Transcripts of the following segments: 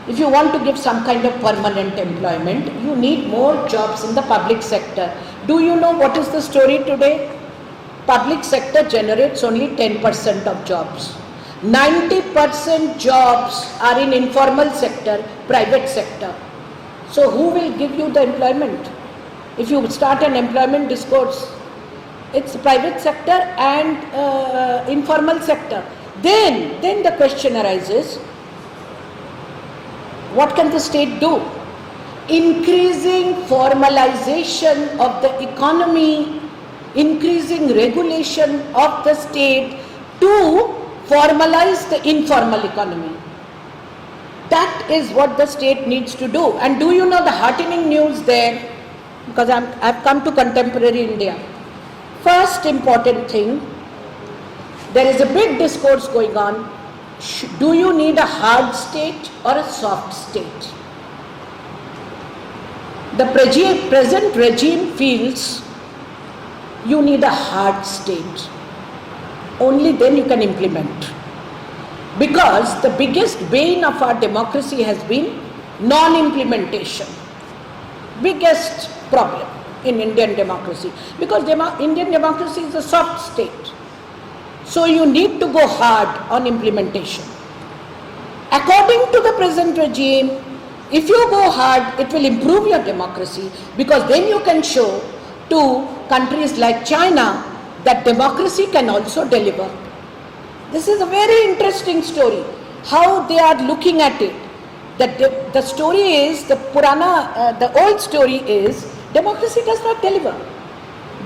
If you want to give some kind of permanent employment, you need more jobs in the public sector. Do you know what is the story today? Public sector generates only 10% of jobs. 90% jobs are in informal sector, private sector. So who will give you the employment? If you start an employment discourse, it's private sector and informal sector. Then the question arises, what can the state do? Increasing formalization of the economy, increasing regulation of the state to formalize the informal economy. That is what the state needs to do. And do you know the heartening news there? Because I've come to contemporary India. First important thing, there is a big discourse going on. Do you need a hard state or a soft state? The present regime feels you need a hard state. Only then you can implement. Because the biggest bane of our democracy has been non-implementation. Biggest problem in Indian democracy. Because Indian democracy is a soft state. So you need to go hard on implementation. According to the present regime, if you go hard, it will improve your democracy, because then you can show to countries like China that democracy can also deliver. This is a very interesting story, how they are looking at it. That the story is, the old story is, democracy does not deliver.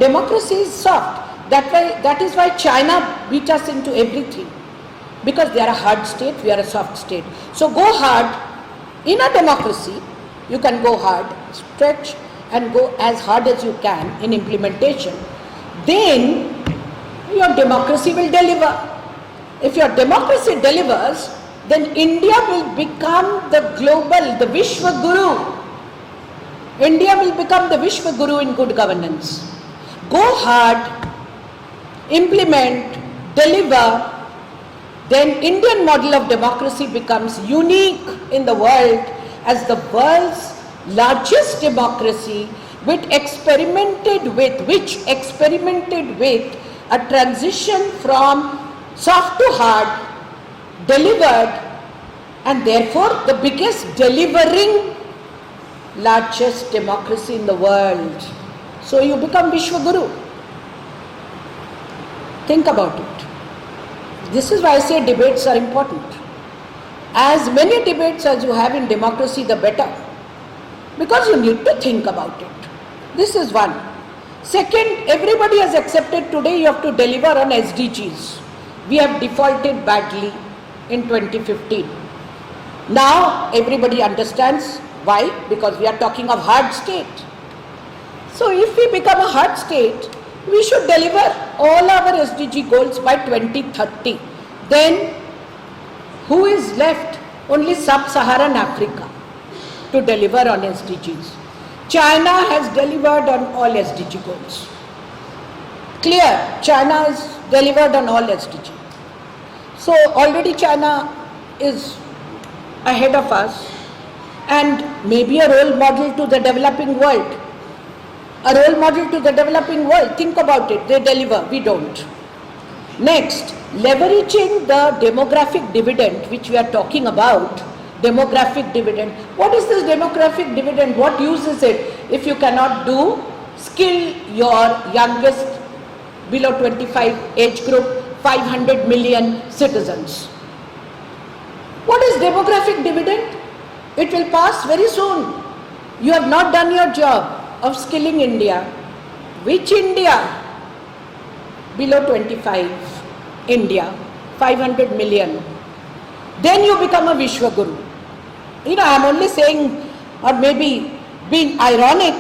Democracy is soft. That is why China beat us into everything. Because they are a hard state, we are a soft state. So go hard. In a democracy, you can go hard, stretch and go as hard as you can in implementation. Then your democracy will deliver. If your democracy delivers, then India will become the global, the Vishwa Guru. India will become the Vishwa Guru in good governance. Go hard, implement, deliver, then Indian model of democracy becomes unique in the world as the world's largest democracy, which experimented with a transition from soft to hard, delivered, and therefore the biggest delivering largest democracy in the world. So you become Vishwa Guru. Think about it. This is why I say debates are important. As many debates as you have in democracy, the better. Because you need to think about it. This is one. Second, everybody has accepted today you have to deliver on SDGs. We have defaulted badly in 2015. Now everybody understands why? Because we are talking of hard state. So if we become a hard state, we should deliver all our SDG goals by 2030. Then who is left? Only Sub-Saharan Africa to deliver on SDGs. China has delivered on all SDG goals. Clear, China has delivered on all SDG. So already China is ahead of us and maybe a role model to the developing world. A role model to the developing world. Think about it. They deliver. We don't. Next, leveraging the demographic dividend which we are talking about. Demographic dividend. What is this demographic dividend? What use is it if you cannot do? Skill your youngest below 25 age group, 500 million citizens. What is demographic dividend? It will pass very soon. You have not done your job of skilling India. Which India? Below 25, India, 500 million. Then you become a Vishwa Guru. You know, I am only saying, or maybe being ironic,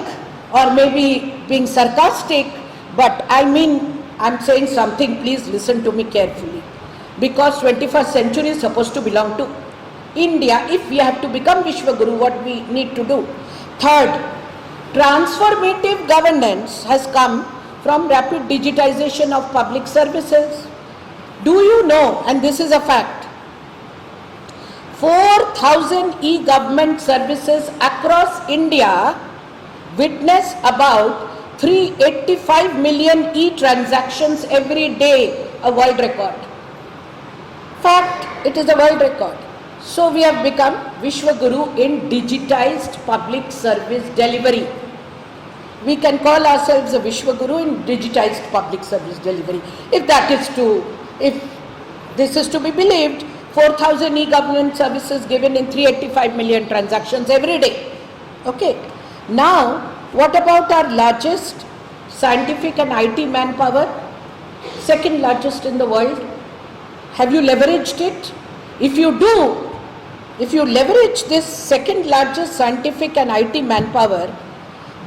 or maybe being sarcastic, but I mean, I am saying something, please listen to me carefully. Because 21st century is supposed to belong to India. If we have to become Vishwa Guru, what we need to do? Third, transformative governance has come from rapid digitization of public services. Do you know, and this is a fact, 4 4,000 e-government services across India witness about 385 million e-transactions every day, a world record. Fact, it is a world record. So we have become Vishwa Guru in digitized public service delivery. We can call ourselves a Vishwa Guru in digitized public service delivery. If this is to be believed, 4,000 e-government services given in 385 million transactions every day. Okay. Now, what about our largest scientific and IT manpower? Second largest in the world. Have you leveraged it? If you do, if you leverage this second largest scientific and IT manpower,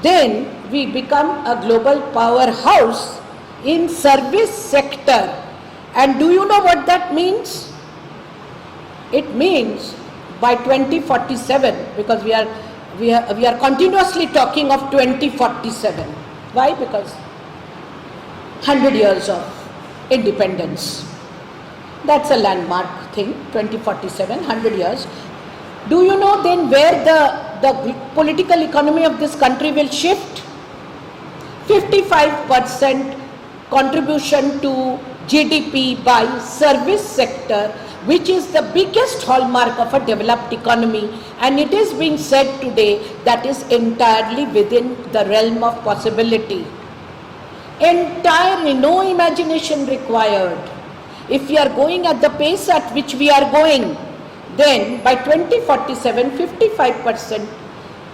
then we become a global powerhouse in service sector. And do you know what that means? It means by 2047, because we are continuously talking of 2047. Why? Because 100 years of independence. That's a landmark thing, 2047, 100 years. Do you know then where the political economy of this country will shift? 55% contribution to GDP by service sector, which is the biggest hallmark of a developed economy, and it is being said today that is entirely within the realm of possibility. Entirely, no imagination required. If we are going at the pace at which we are going, then by 2047, 55%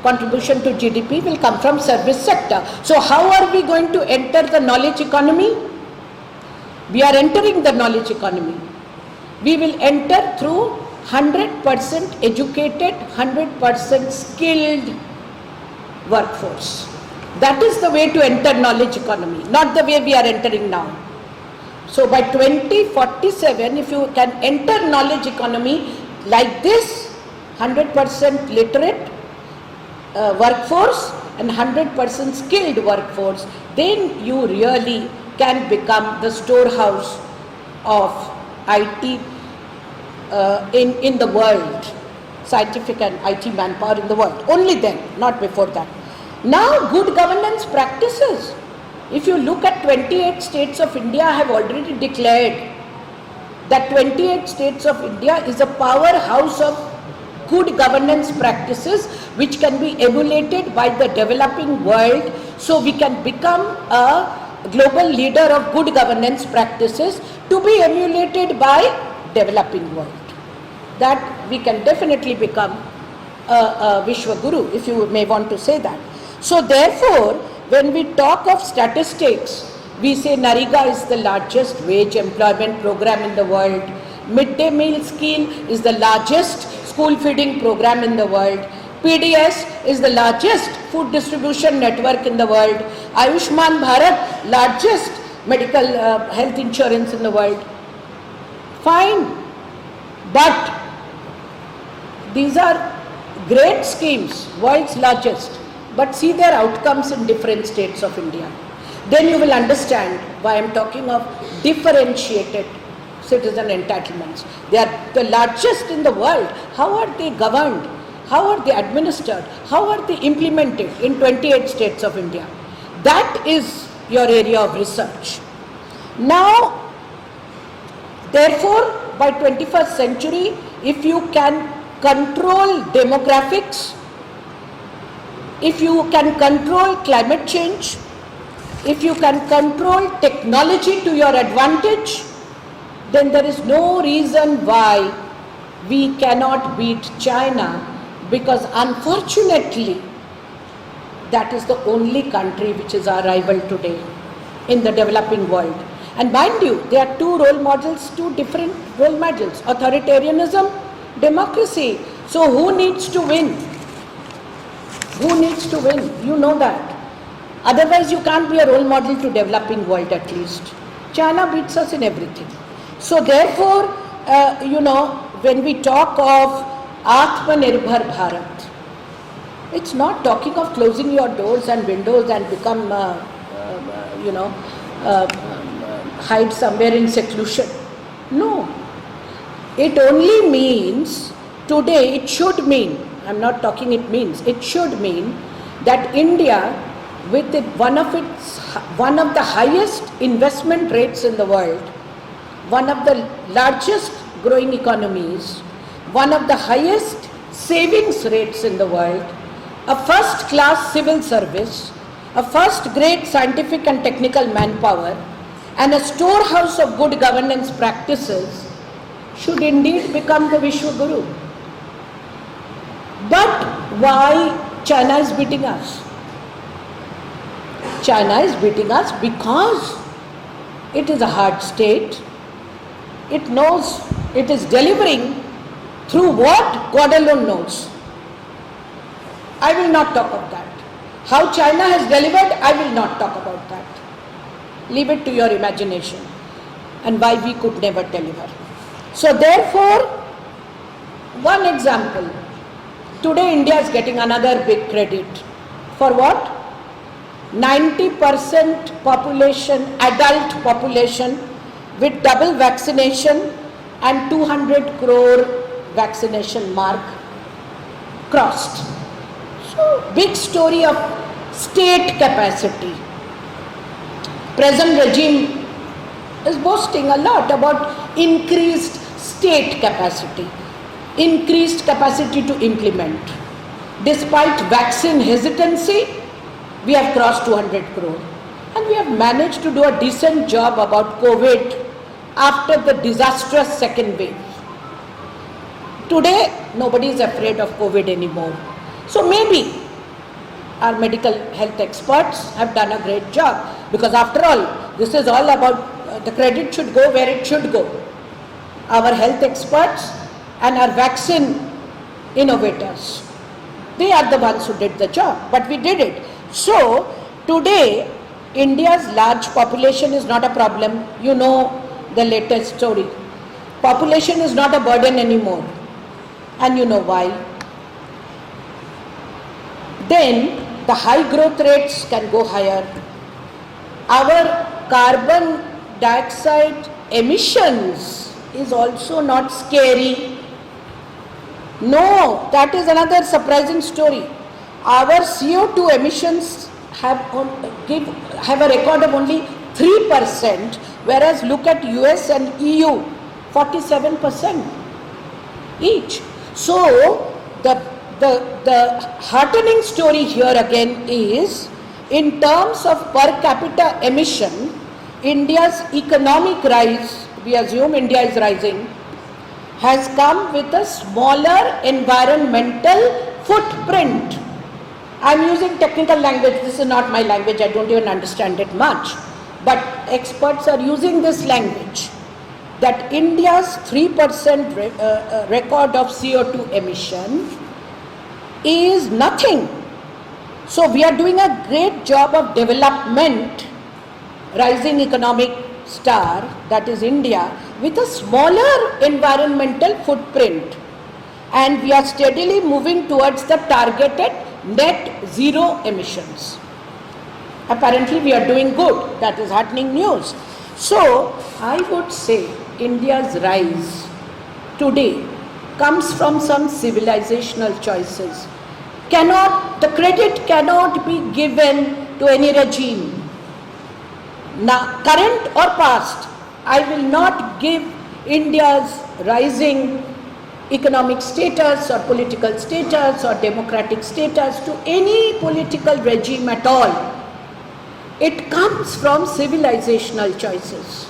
contribution to GDP will come from service sector. So how are we going to enter the knowledge economy? We are entering the knowledge economy. We will enter through 100% educated, 100% skilled workforce. That is the way to enter knowledge economy, not the way we are entering now. So by 2047, if you can enter knowledge economy like this, 100% literate workforce and 100% skilled workforce, then you really can become the storehouse of IT in the world, scientific and IT manpower in the world. Only then, not before that. Now, good governance practices. If you look at 28 states of India, have already declared that 28 states of India is a powerhouse of good governance practices which can be emulated by the developing world, so we can become a global leader of good governance practices to be emulated by developing world. That we can definitely become a Vishwa Guru, if you may want to say that. So therefore, when we talk of statistics, we say Nariga is the largest wage employment program in the world. Midday meal scheme is the largest school feeding program in the world. PDS is the largest food distribution network in the world. Ayushman Bharat, largest medical health insurance in the world. Fine, but these are great schemes, world's largest, but see their outcomes in different states of India. Then you will understand why I am talking of differentiated citizen entitlements. They are the largest in the world. How are they governed? How are they administered? How are they implemented in 28 states of India? That is your area of research. Now, therefore, by 21st century, if you can control demographics, if you can control climate change, if you can control technology to your advantage, then there is no reason why we cannot beat China, because unfortunately that is the only country which is our rival today in the developing world. And mind you, there are two role models, two different role models: authoritarianism, democracy. So who needs to win? Who needs to win? You know that. Otherwise you can't be a role model to developing world at least. China beats us in everything. So therefore, when we talk of Atmanirbhar Bharat, it's not talking of closing your doors and windows and become, hide somewhere in seclusion. No. It only means Today it should mean, I'm not talking it means, it should mean that India, with one of the highest investment rates in the world, one of the largest growing economies, one of the highest savings rates in the world, a first-class civil service, a first-grade scientific and technical manpower, and a storehouse of good governance practices, should indeed become the Vishwa Guru. But why China is beating us? China is beating us because it is a hard state. It knows it is delivering through what God alone knows. I will not talk of that. How China has delivered, I will not talk about that. Leave it to your imagination and why we could never deliver. So therefore, one example. Today India is getting another big credit. For what? 90% population, adult population with double vaccination and 200 crore vaccination mark crossed. So, big story of state capacity. Present regime is boasting a lot about increased state capacity, increased capacity to implement. Despite vaccine hesitancy, we have crossed 200 crore. And we have managed to do a decent job about COVID after the disastrous second wave. Today, nobody is afraid of COVID anymore. So maybe our medical health experts have done a great job, because after all, this is all about the credit should go where it should go. Our health experts and our vaccine innovators, they are the ones who did the job, but we did it. So today, India's large population is not a problem. You know the latest story. Population is not a burden anymore. And you know why. Then the high growth rates can go higher. Our carbon dioxide emissions is also not scary. No, that is another surprising story. Our CO2 emissions have a record of only 3%, whereas look at US and EU, 47% each. So the heartening story here again is, in terms of per capita emission, India's economic rise, we assume India is rising, has come with a smaller environmental footprint. I am using technical language, this is not my language, I don't even understand it much. But experts are using this language, that India's 3% record of CO2 emission is nothing. So we are doing a great job of development, rising economic star, that is India, with a smaller environmental footprint. And we are steadily moving towards the targeted net zero emissions. Apparently we are doing good. That is heartening news. So I would say India's rise today comes from some civilizational choices. The credit cannot be given to any regime. Now, current or past, I will not give India's rising economic status or political status or democratic status to any political regime at all. It comes from civilizational choices.